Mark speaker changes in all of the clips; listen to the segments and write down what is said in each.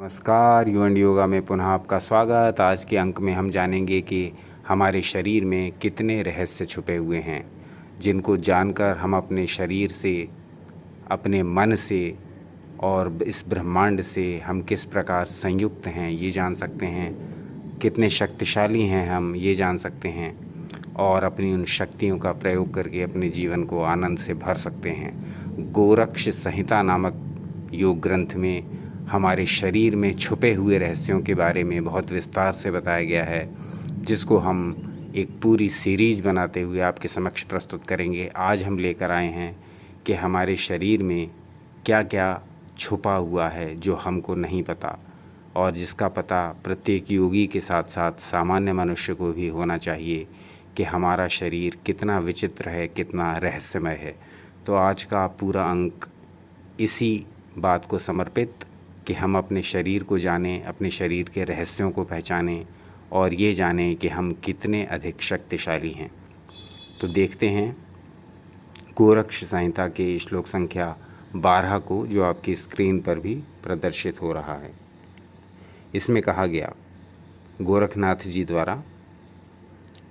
Speaker 1: नमस्कार, you and yoga में पुनः आपका स्वागत। आज के अंक में हम जानेंगे कि हमारे शरीर में कितने रहस्य छुपे हुए हैं, जिनको जानकर हम अपने शरीर से, अपने मन से और इस ब्रह्मांड से हम किस प्रकार संयुक्त हैं ये जान सकते हैं। कितने शक्तिशाली हैं हम ये जान सकते हैं और अपनी उन शक्तियों का प्रयोग करके अपने जीवन को आनंद से भर सकते हैं। गोरक्ष संहिता नामक योग ग्रंथ में हमारे शरीर में छुपे हुए रहस्यों के बारे में बहुत विस्तार से बताया गया है, जिसको हम एक पूरी सीरीज बनाते हुए आपके समक्ष प्रस्तुत करेंगे। आज हम लेकर आए हैं कि हमारे शरीर में क्या क्या छुपा हुआ है जो हमको नहीं पता, और जिसका पता प्रत्येक योगी के साथ साथ सामान्य मनुष्य को भी होना चाहिए कि हमारा शरीर कितना विचित्र है, कितना रहस्यमय है। तो आज का पूरा अंक इसी बात को समर्पित कि हम अपने शरीर को जानें, अपने शरीर के रहस्यों को पहचानें और ये जानें कि हम कितने अधिक शक्तिशाली हैं। तो देखते हैं गोरक्ष संहिता के श्लोक संख्या 12 को, जो आपकी स्क्रीन पर भी प्रदर्शित हो रहा है। इसमें कहा गया गोरखनाथ जी द्वारा,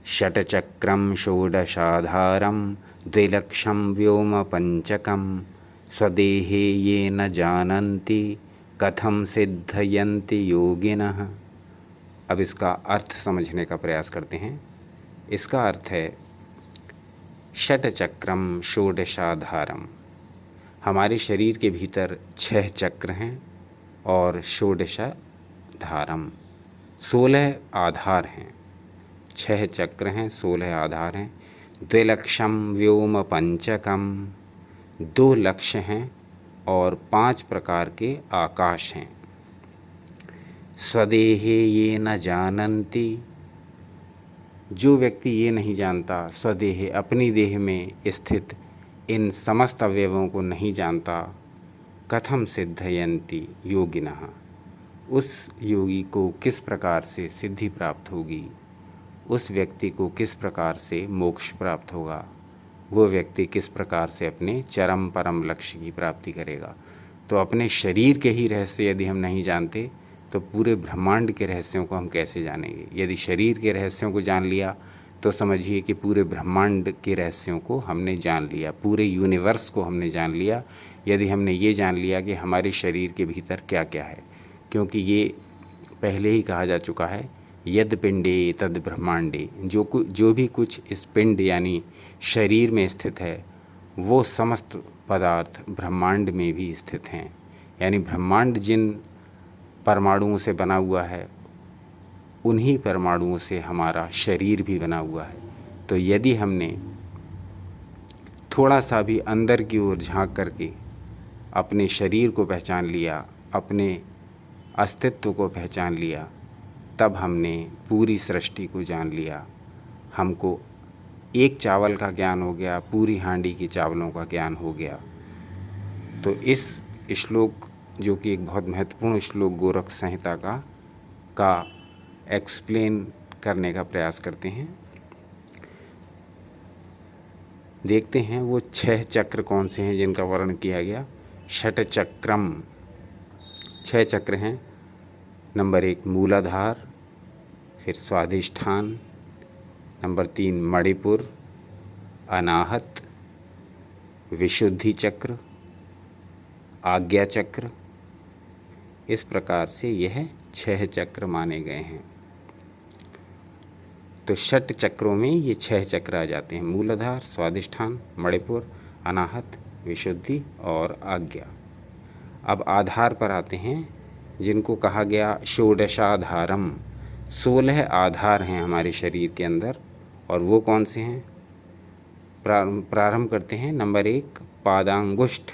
Speaker 1: षट्चक्रम षोडशाधारम द्विलक्षम व्योम पंचकम स्वदेहे ये न जानन्ति कथम सिद्धयन्ति योगिनः। अब इसका अर्थ समझने का प्रयास करते हैं। इसका अर्थ है षट्चक्रम षोडशाधारम। हमारे शरीर के भीतर 6 चक्र हैं और षोडशाधारम 16 आधार हैं। 6 चक्र हैं, 16 आधार हैं। द्विलक्षम व्योम पंचकम, 2 लक्ष्य हैं और 5 प्रकार के आकाश हैं। स्वदेहे ये न जानन्ति, जो व्यक्ति ये नहीं जानता, स्वदेहे अपनी देह में स्थित इन समस्त अवयवों को नहीं जानता, कथम सिद्धयन्ति योगिनः, उस योगी को किस प्रकार से सिद्धि प्राप्त होगी, उस व्यक्ति को किस प्रकार से मोक्ष प्राप्त होगा, वो व्यक्ति किस प्रकार से अपने चरम परम लक्ष्य की प्राप्ति करेगा। तो अपने शरीर के ही रहस्य यदि हम नहीं जानते तो पूरे ब्रह्मांड के रहस्यों को हम कैसे जानेंगे। यदि शरीर के रहस्यों को जान लिया तो समझिए कि पूरे ब्रह्मांड के रहस्यों को हमने जान लिया, पूरे यूनिवर्स को हमने जान लिया, यदि हमने ये जान लिया कि हमारे शरीर के भीतर क्या क्या है। क्योंकि ये पहले ही कहा जा चुका है, यद पिंडे तद ब्रह्मांडे, जो भी कुछ इस पिंड यानी शरीर में स्थित है वो समस्त पदार्थ ब्रह्मांड में भी स्थित हैं। यानी ब्रह्मांड जिन परमाणुओं से बना हुआ है उन्हीं परमाणुओं से हमारा शरीर भी बना हुआ है। तो यदि हमने थोड़ा सा भी अंदर की ओर झांक करके अपने शरीर को पहचान लिया, अपने अस्तित्व को पहचान लिया, तब हमने पूरी सृष्टि को जान लिया। हमको एक चावल का ज्ञान हो गया, पूरी हांडी के चावलों का ज्ञान हो गया। तो इस श्लोक, जो कि एक बहुत महत्वपूर्ण श्लोक गोरक्ष संहिता का एक्सप्लेन करने का प्रयास करते हैं। देखते हैं वो 6 चक्र कौन से हैं जिनका वर्णन किया गया। षट्चक्रम, 6 चक्र हैं। नंबर 1 मूलाधार, फिर स्वाधिष्ठान, नंबर 3 मणिपुर, अनाहत, विशुद्धि चक्र, आज्ञा चक्र। इस प्रकार से यह 6 चक्र माने गए हैं। तो षट चक्रों में ये 6 चक्र आ जाते हैं, मूलाधार, स्वाधिष्ठान, मणिपुर, अनाहत, विशुद्धि और आज्ञा। अब आधार पर आते हैं, जिनको कहा गया षोडशाधारम। 16 आधार हैं हमारे शरीर के अंदर, और वो कौन से हैं। प्रारंभ करते हैं। नंबर 1 पादांगुष्ठ,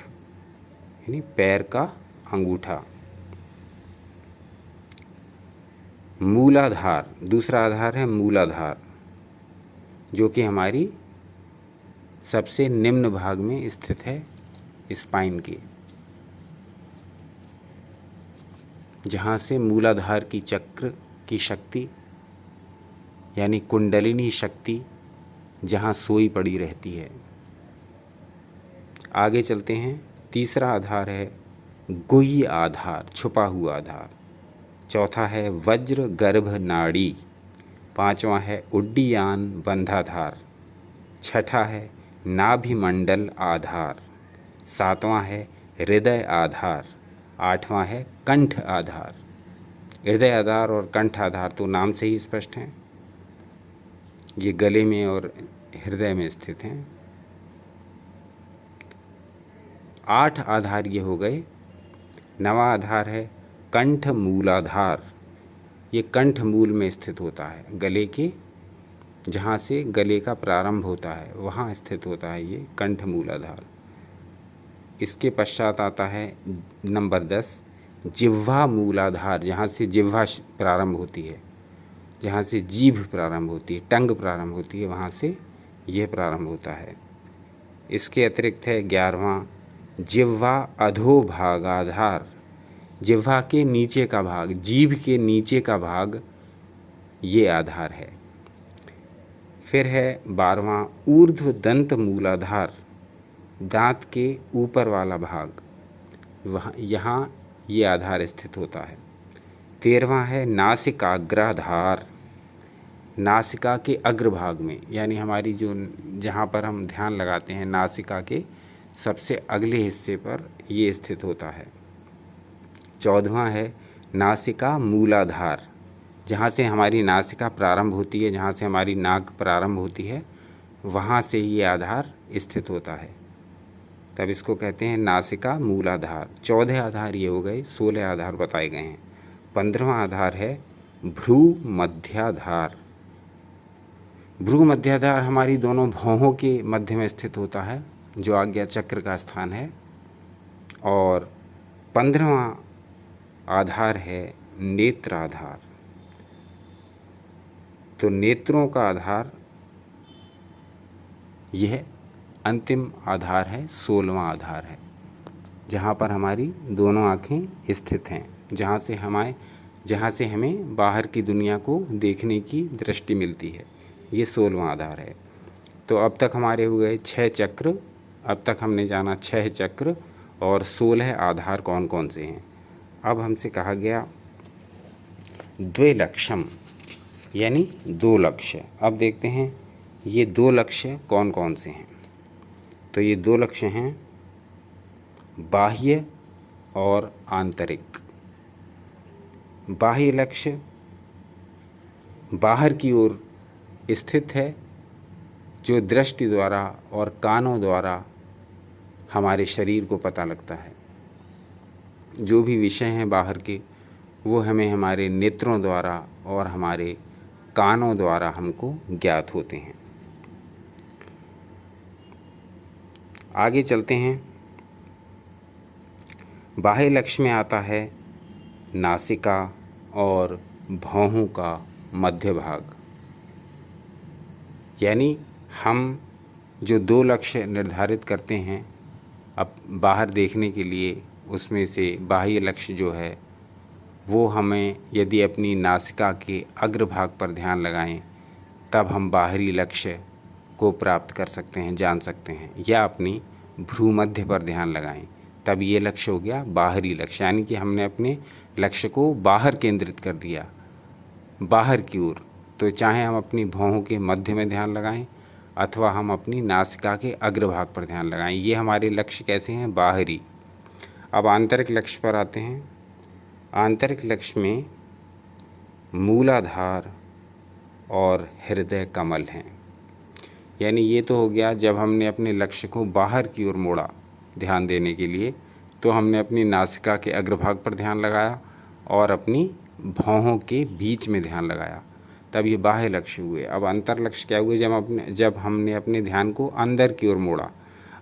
Speaker 1: यानी पैर का अंगूठा। मूलाधार, दूसरा आधार है मूलाधार, जो कि हमारी सबसे निम्न भाग में स्थित है, स्पाइन के, जहाँ से मूलाधार की चक्र की शक्ति यानी कुंडलिनी शक्ति जहाँ सोई पड़ी रहती है। आगे चलते हैं। तीसरा आधार है गुह्य आधार, छुपा हुआ आधार। चौथा है वज्र गर्भ नाड़ी। पांचवा है उड्डीयान बंधाधार। छठा है नाभिमंडल आधार। सातवां है हृदय आधार। आठवां है कंठ आधार। हृदय आधार और कंठ आधार तो नाम से ही स्पष्ट हैं, ये गले में और हृदय में स्थित हैं। 8 आधार ये हो गए। 9वां आधार है कंठ मूलाधार। ये कंठ मूल में स्थित होता है, गले के जहाँ से गले का प्रारंभ होता है वहाँ स्थित होता है ये कंठ मूलाधार। इसके पश्चात आता है नंबर 10 जिह्वा मूलाधार, जहाँ से जिह्वा प्रारंभ होती है, जहाँ से जीभ प्रारंभ होती है, टंग प्रारंभ होती है, वहाँ से यह प्रारंभ होता है। इसके अतिरिक्त है 11वां जिह्वा अधोभागाधार। जिह्वा के नीचे का भाग, जीभ के नीचे का भाग ये आधार है। फिर है 12वां ऊर्ध्व दंत मूलाधार, दांत के ऊपर वाला भाग, वहाँ यहाँ ये आधार स्थित होता है। 13वां है नासिकाग्राधार, नासिका के अग्रभाग में, यानी हमारी जो जहाँ पर हम ध्यान लगाते हैं नासिका के सबसे अगले हिस्से पर ये स्थित होता है। 14वां है नासिका मूलाधार, जहाँ से हमारी नासिका प्रारंभ होती है, जहाँ से हमारी नाक प्रारंभ होती है वहाँ से ये आधार स्थित होता है, तब इसको कहते हैं नासिका मूलाधार। 14 आधार ये हो गए, 16 आधार बताए गए हैं। 15वां आधार है भ्रू मध्याधार। भ्रू मध्याधार हमारी दोनों भौहों के मध्य में स्थित होता है, जो आज्ञा चक्र का स्थान है। और 15वां आधार है नेत्राधार। तो नेत्रों का आधार यह अंतिम आधार है, 16वां आधार है, जहाँ पर हमारी दोनों आँखें स्थित हैं, जहाँ से हमें बाहर की दुनिया को देखने की दृष्टि मिलती है, ये 16वां आधार है। तो अब तक हमारे हुए 6 चक्र, अब तक हमने जाना 6 चक्र और 16 आधार कौन कौन से हैं। अब हमसे कहा गया द्विलक्षम, यानी 2 लक्ष्य। अब देखते हैं ये 2 लक्ष्य कौन कौन से हैं। तो ये 2 लक्ष्य हैं बाह्य और आंतरिक। बाह्य लक्ष्य बाहर की ओर स्थित है, जो दृष्टि द्वारा और कानों द्वारा हमारे शरीर को पता लगता है। जो भी विषय हैं बाहर के, वो हमें हमारे नेत्रों द्वारा और हमारे कानों द्वारा हमको ज्ञात होते हैं। आगे चलते हैं। बाह्य लक्ष्य में आता है नासिका और भौहों का मध्य भाग, यानी हम जो 2 लक्ष्य निर्धारित करते हैं अब बाहर देखने के लिए, उसमें से बाह्य लक्ष्य जो है वो हमें यदि अपनी नासिका के अग्रभाग पर ध्यान लगाएं तब हम बाहरी लक्ष्य को प्राप्त कर सकते हैं, जान सकते हैं, या अपनी भ्रू मध्य पर ध्यान लगाएं तब ये लक्ष्य हो गया बाहरी लक्ष्य, यानी कि हमने अपने लक्ष्य को बाहर केंद्रित कर दिया, बाहर की ओर। तो चाहे हम अपनी भौहों के मध्य में ध्यान लगाएं अथवा हम अपनी नासिका के अग्रभाग पर ध्यान लगाएं, ये हमारे लक्ष्य कैसे हैं, बाहरी। अब आंतरिक लक्ष्य पर आते हैं। आंतरिक लक्ष्य में मूलाधार और हृदय कमल हैं, यानी ये तो हो गया जब हमने अपने लक्ष्य को बाहर की ओर मोड़ा ध्यान देने के लिए, तो हमने अपनी नासिका के अग्रभाग पर ध्यान लगाया और अपनी भौहों के बीच में ध्यान लगाया, तब ये बाह्य लक्ष्य हुए। अब अंतर लक्ष्य क्या हुए, जब हमने अपने ध्यान को अंदर की ओर मोड़ा,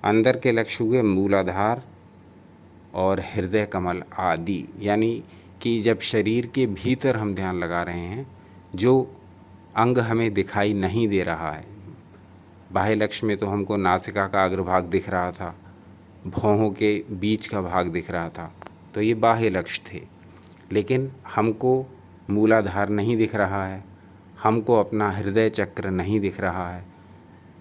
Speaker 1: अंदर के लक्ष्य हुए मूलाधार और हृदय कमल आदि, यानी कि जब शरीर के भीतर हम ध्यान लगा रहे हैं, जो अंग हमें दिखाई नहीं दे रहा है। बाह्य लक्ष्य में तो हमको नासिका का अग्रभाग दिख रहा था, भौहों के बीच का भाग दिख रहा था, तो ये बाह्य लक्ष्य थे। लेकिन हमको मूलाधार नहीं दिख रहा है, हमको अपना हृदय चक्र नहीं दिख रहा है,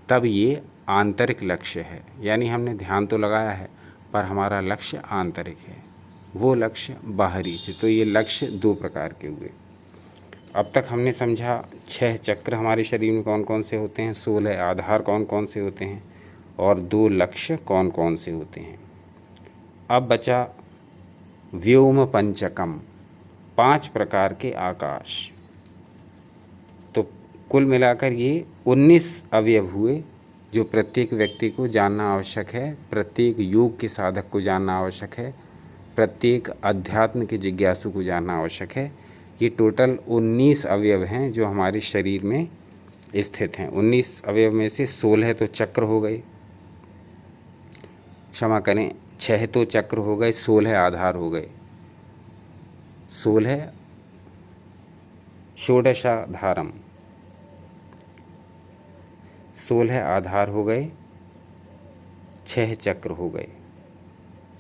Speaker 1: तब ये आंतरिक लक्ष्य है, यानी हमने ध्यान तो लगाया है पर हमारा लक्ष्य आंतरिक है। वो लक्ष्य बाहरी थे। तो ये लक्ष्य दो प्रकार के हुए। अब तक हमने समझा 6 चक्र हमारे शरीर में कौन कौन से होते हैं, 16 आधार कौन कौन से होते हैं और 2 लक्ष्य कौन कौन से होते हैं। अब बचा व्योम पंचकम, 5 प्रकार के आकाश। तो कुल मिलाकर ये 19 अवयव हुए जो प्रत्येक व्यक्ति को जानना आवश्यक है, प्रत्येक योग के साधक को जानना आवश्यक है, प्रत्येक अध्यात्म के जिज्ञासु को जानना आवश्यक है। ये टोटल 19 अवयव हैं जो हमारे शरीर में स्थित हैं। 19 अवयव में से 16 तो चक्र हो गए, क्षमा करें 6 तो चक्र हो गए, 16 आधार हो गए। 16 षोडशाधारम, 16 आधार हो गए, 6 चक्र हो गए,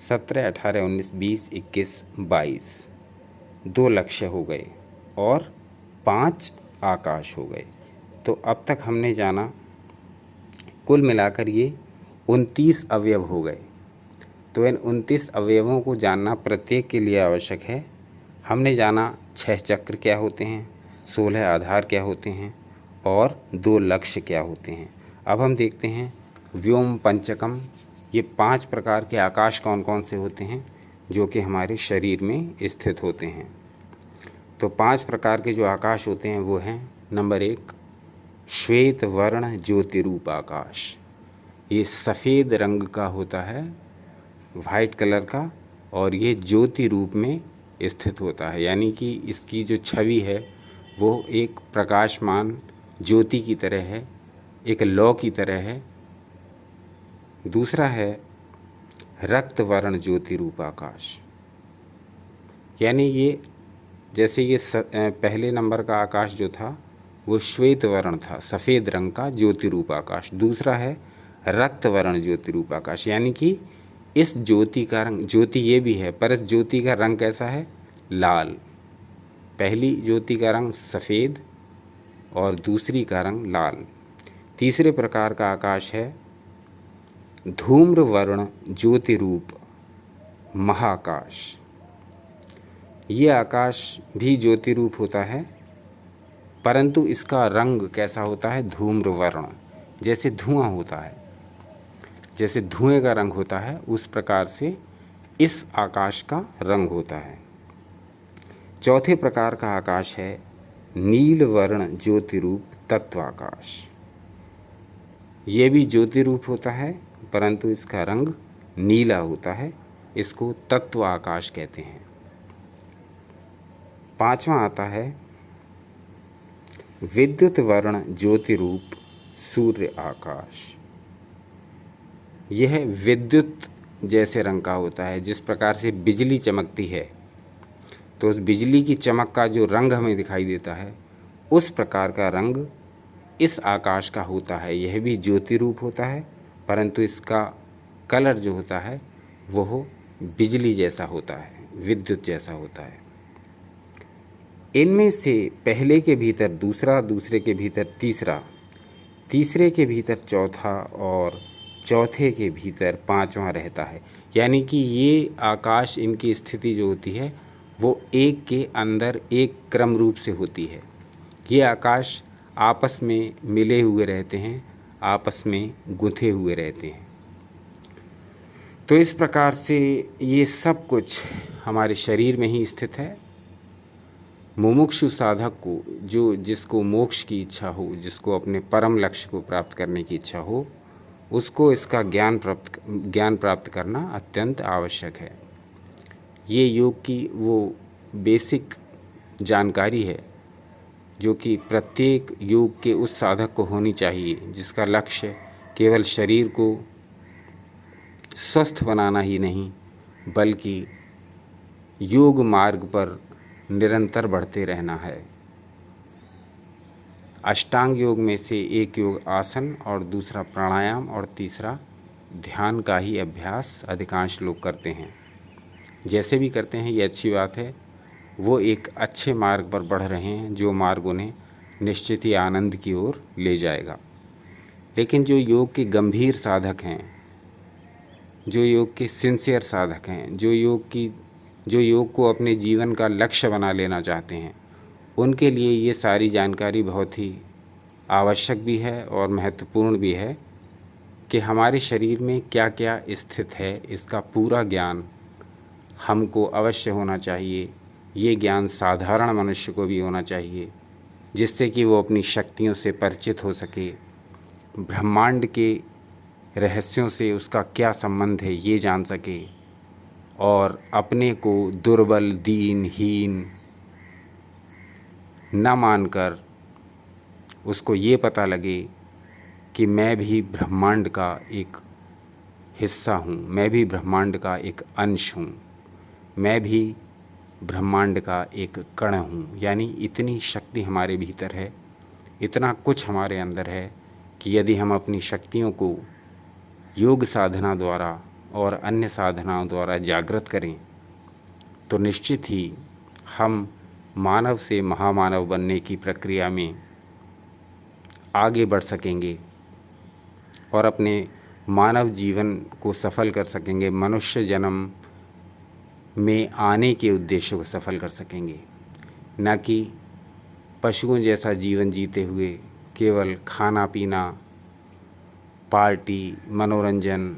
Speaker 1: 17, 18, 19, 20, 21, 22, 2 लक्ष्य हो गए और 5 आकाश हो गए। तो अब तक हमने जाना कुल मिलाकर ये 29 अवयव हो गए। तो इन 29 अवयवों को जानना प्रत्येक के लिए आवश्यक है। हमने जाना 6 चक्र क्या होते हैं, 16 आधार क्या होते हैं और 2 लक्ष्य क्या होते हैं। अब हम देखते हैं व्योम पंचकम, ये 5 प्रकार के आकाश कौन कौन से होते हैं जो कि हमारे शरीर में स्थित होते हैं। तो 5 प्रकार के जो आकाश होते हैं वो हैं, नंबर 1 श्वेत वर्ण ज्योतिरूप आकाश। ये सफ़ेद रंग का होता है, वाइट कलर का, और ये ज्योति रूप में स्थित होता है, यानी कि इसकी जो छवि है वो एक प्रकाशमान ज्योति की तरह है, एक लौ की तरह है। दूसरा है रक्त वर्ण ज्योति रूप आकाश, यानी ये जैसे ये पहले नंबर का आकाश जो था वो श्वेत वर्ण था, सफ़ेद रंग का ज्योति रूप आकाश। दूसरा है रक्त वर्ण ज्योति रूप आकाश, यानी कि इस ज्योति का रंग, ज्योति ये भी है पर इस ज्योति का रंग कैसा है, लाल। पहली ज्योति का रंग सफ़ेद और दूसरी का रंग लाल। तीसरे प्रकार का आकाश है धूम्र वर्ण ज्योति रूप महाकाश। ये आकाश भी ज्योति रूप होता है परंतु इसका रंग कैसा होता है, धूम्र वर्ण, जैसे धुआं होता है, जैसे धुएं का रंग होता है उस प्रकार से इस आकाश का रंग होता है। चौथे प्रकार का आकाश है नील वर्ण ज्योति रूप तत्वाकाश। ये भी ज्योति रूप होता है परंतु इसका रंग नीला होता है, इसको तत्व आकाश कहते हैं। पांचवा आता है विद्युत वर्ण ज्योति रूप सूर्य आकाश। यह विद्युत जैसे रंग का होता है, जिस प्रकार से बिजली चमकती है तो उस बिजली की चमक का जो रंग हमें दिखाई देता है उस प्रकार का रंग इस आकाश का होता है। यह भी ज्योति रूप होता है परंतु इसका कलर जो होता है वह बिजली जैसा होता है, विद्युत जैसा होता है। इनमें से पहले के भीतर दूसरा, दूसरे के भीतर तीसरा, तीसरे के भीतर चौथा और चौथे के भीतर पांचवा रहता है। यानी कि ये आकाश, इनकी स्थिति जो होती है वो एक के अंदर एक क्रम रूप से होती है। ये आकाश आपस में मिले हुए रहते हैं, आपस में गुंथे हुए रहते हैं। तो इस प्रकार से ये सब कुछ हमारे शरीर में ही स्थित है। मुमुक्षु साधक को, जो जिसको मोक्ष की इच्छा हो, जिसको अपने परम लक्ष्य को प्राप्त करने की इच्छा हो, उसको इसका ज्ञान प्राप्त करना अत्यंत आवश्यक है। ये योग की वो बेसिक जानकारी है जो कि प्रत्येक योग के उस साधक को होनी चाहिए जिसका लक्ष्य केवल शरीर को स्वस्थ बनाना ही नहीं बल्कि योग मार्ग पर निरंतर बढ़ते रहना है। अष्टांग योग में से एक योग आसन और दूसरा प्राणायाम और तीसरा ध्यान का ही अभ्यास अधिकांश लोग करते हैं। जैसे भी करते हैं ये अच्छी बात है, वो एक अच्छे मार्ग पर बढ़ रहे हैं जो मार्ग उन्हें निश्चित ही आनंद की ओर ले जाएगा। लेकिन जो योग के गंभीर साधक हैं, जो योग के सिंसियर साधक हैं, जो योग की जो योग को अपने जीवन का लक्ष्य बना लेना चाहते हैं, उनके लिए ये सारी जानकारी बहुत ही आवश्यक भी है और महत्वपूर्ण भी है कि हमारे शरीर में क्या क्या स्थित है, इसका पूरा ज्ञान हमको अवश्य होना चाहिए। ये ज्ञान साधारण मनुष्य को भी होना चाहिए, जिससे कि वो अपनी शक्तियों से परिचित हो सके, ब्रह्मांड के रहस्यों से उसका क्या संबंध है ये जान सके, और अपने को दुर्बल, दीन, हीन न मानकर उसको ये पता लगे कि मैं भी ब्रह्मांड का एक हिस्सा हूँ, मैं भी ब्रह्मांड का एक अंश हूँ, मैं भी ब्रह्मांड का एक कण हूँ। यानी इतनी शक्ति हमारे भीतर है, इतना कुछ हमारे अंदर है कि यदि हम अपनी शक्तियों को योग साधना द्वारा और अन्य साधनाओं द्वारा जागृत करें तो निश्चित ही हम मानव से महामानव बनने की प्रक्रिया में आगे बढ़ सकेंगे और अपने मानव जीवन को सफल कर सकेंगे, मनुष्य जन्म में आने के उद्देश्य को सफल कर सकेंगे, न कि पशुओं जैसा जीवन जीते हुए केवल खाना पीना, पार्टी, मनोरंजन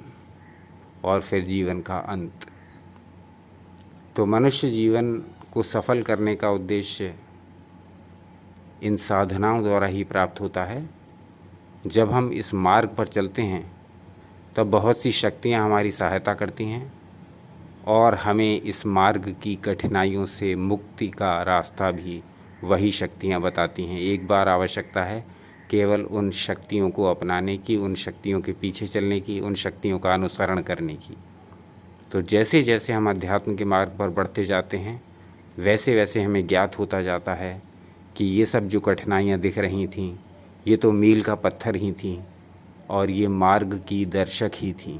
Speaker 1: और फिर जीवन का अंत। तो मनुष्य जीवन को सफल करने का उद्देश्य इन साधनाओं द्वारा ही प्राप्त होता है। जब हम इस मार्ग पर चलते हैं तब बहुत सी शक्तियाँ हमारी सहायता करती हैं और हमें इस मार्ग की कठिनाइयों से मुक्ति का रास्ता भी वही शक्तियाँ बताती हैं। एक बार आवश्यकता है केवल उन शक्तियों को अपनाने की, उन शक्तियों के पीछे चलने की, उन शक्तियों का अनुसरण करने की। तो जैसे जैसे हम अध्यात्म के मार्ग पर बढ़ते जाते हैं, वैसे वैसे हमें ज्ञात होता जाता है कि ये सब जो कठिनाइयाँ दिख रही थीं, ये तो मील का पत्थर ही थीं और ये मार्ग की दर्शक ही थीं।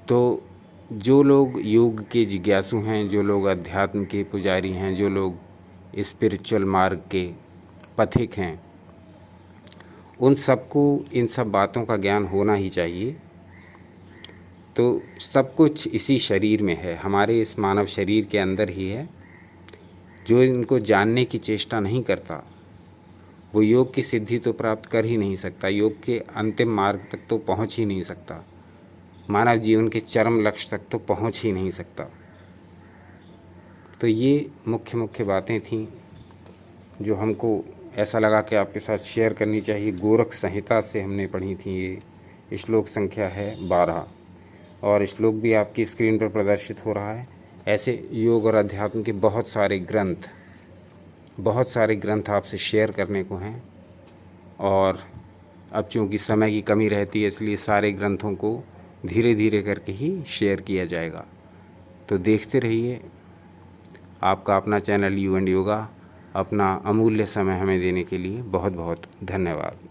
Speaker 1: तो जो लोग योग के जिज्ञासु हैं, जो लोग अध्यात्म के पुजारी हैं, जो लोग स्पिरिचुअल मार्ग के पथिक हैं, उन सबको इन सब बातों का ज्ञान होना ही चाहिए। तो सब कुछ इसी शरीर में है, हमारे इस मानव शरीर के अंदर ही है। जो इनको जानने की चेष्टा नहीं करता वो योग की सिद्धि तो प्राप्त कर ही नहीं सकता, योग के अंतिम मार्ग तक तो पहुंच ही नहीं सकता, मानव जीवन के चरम लक्ष्य तक तो पहुंच ही नहीं सकता। तो ये मुख्य मुख्य बातें थीं जो हमको ऐसा लगा कि आपके साथ शेयर करनी चाहिए। गोरख संहिता से हमने पढ़ी थी, ये श्लोक संख्या है 12 और श्लोक भी आपकी स्क्रीन पर प्रदर्शित हो रहा है। ऐसे योग और अध्यात्म के बहुत सारे ग्रंथ आपसे शेयर करने को हैं और अब चूँकि समय की कमी रहती है इसलिए सारे ग्रंथों को धीरे धीरे करके ही शेयर किया जाएगा। तो देखते रहिए। आपका अपना चैनल यू एंड योगा, अपना अमूल्य समय हमें देने के लिए बहुत बहुत धन्यवाद।